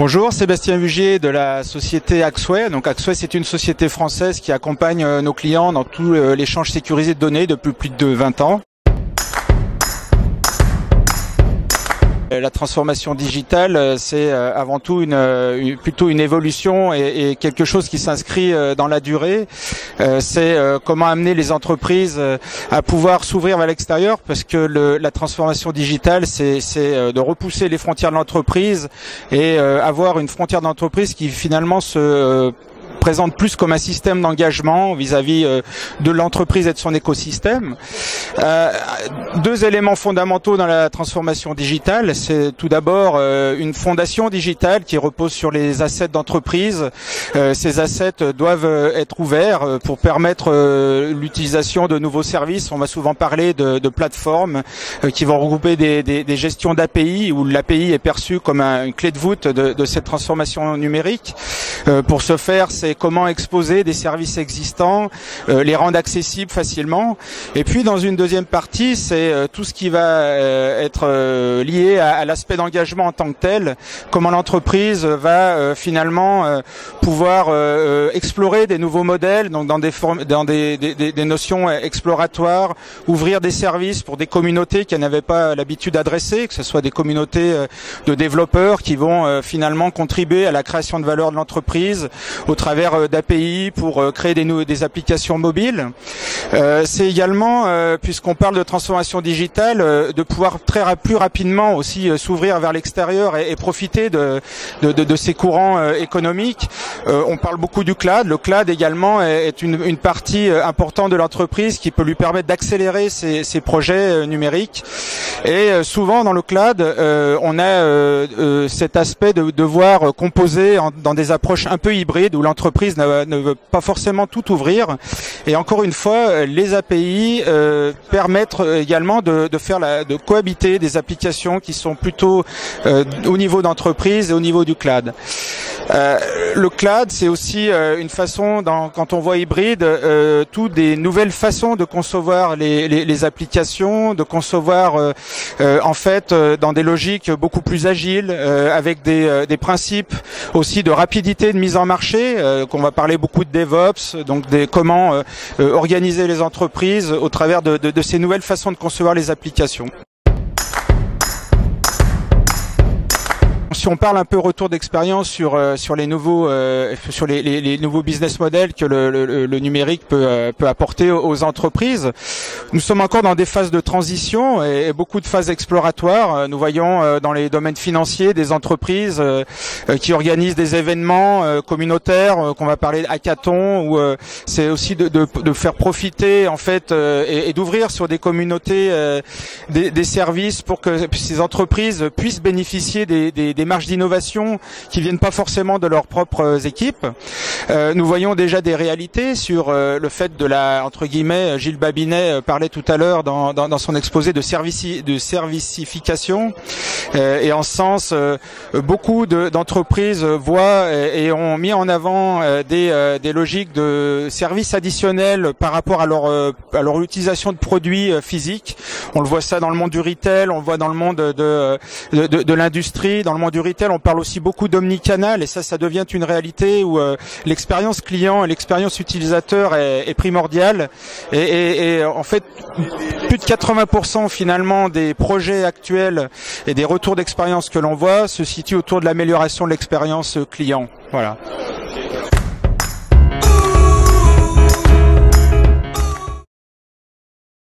Bonjour, Sébastien Vugier de la société Axway. Donc Axway, c'est une société française qui accompagne nos clients dans tout l'échange sécurisé de données depuis plus de 20 ans. La transformation digitale, c'est avant tout plutôt une évolution et quelque chose qui s'inscrit dans la durée. C'est comment amener les entreprises à pouvoir s'ouvrir vers l'extérieur, parce que la transformation digitale, c'est de repousser les frontières de l'entreprise et avoir une frontière d'entreprise qui finalement se présente plus comme un système d'engagement vis-à-vis de l'entreprise et de son écosystème. Deux éléments fondamentaux dans la transformation digitale, c'est tout d'abord une fondation digitale qui repose sur les assets d'entreprise. Ces assets doivent être ouverts pour permettre l'utilisation de nouveaux services. On va souvent parler de plateformes qui vont regrouper des gestions d'API, où l'API est perçue comme une clé de voûte de cette transformation numérique. Pour ce faire, c'est comment exposer des services existants, les rendre accessibles facilement. Et puis dans une deuxième partie, c'est tout ce qui va être lié à l'aspect d'engagement en tant que tel, comment l'entreprise va finalement pouvoir explorer des nouveaux modèles, donc dans des notions exploratoires, ouvrir des services pour des communautés qui n'avaient pas l'habitude d'adresser, que ce soit des communautés de développeurs qui vont finalement contribuer à la création de valeur de l'entreprise au travers d'API pour créer des applications mobiles. C'est également, puisqu'on parle de transformation digitale, de pouvoir plus rapidement aussi s'ouvrir vers l'extérieur et profiter de ces courants économiques. On parle beaucoup du cloud. Le cloud également est une partie importante de l'entreprise qui peut lui permettre d'accélérer ses projets numériques. Et souvent dans le cloud, on a cet aspect de devoir composer dans des approches un peu hybrides où l'entreprise ne veut pas forcément tout ouvrir. Et encore une fois, les API permettent également de cohabiter des applications qui sont plutôt au niveau d'entreprise et au niveau du cloud. Le cloud, c'est aussi une façon, quand on voit hybride, toutes des nouvelles façons de concevoir les applications, de concevoir en fait dans des logiques beaucoup plus agiles, avec des principes aussi de rapidité de mise en marché, qu'on va parler beaucoup de DevOps, donc comment organiser les entreprises au travers de ces nouvelles façons de concevoir les applications. Si on parle un peu retour d'expérience sur les nouveaux business models que le numérique peut apporter aux entreprises, nous sommes encore dans des phases de transition et beaucoup de phases exploratoires. Nous voyons dans les domaines financiers des entreprises qui organisent des événements communautaires, qu'on va parler hackathon, où c'est aussi de faire profiter en fait et d'ouvrir sur des communautés des services pour que ces entreprises puissent bénéficier des marges d'innovation qui viennent pas forcément de leurs propres équipes. Nous voyons déjà des réalités sur le fait de entre guillemets, Gilles Babinet parlait tout à l'heure dans son exposé de servicification. Et en ce sens, beaucoup d'entreprises voient et ont mis en avant des logiques de services additionnels par rapport à leur utilisation de produits physiques. On le voit ça dans le monde du retail, on le voit dans le monde de l'industrie. Dans le monde du retail, on parle aussi beaucoup d'omnicanal, et ça devient une réalité où l'expérience client et l'expérience utilisateur est primordiale. Et en fait, plus de 80% finalement des projets actuels et des retours d'expérience que l'on voit se situent autour de l'amélioration de l'expérience client. Voilà.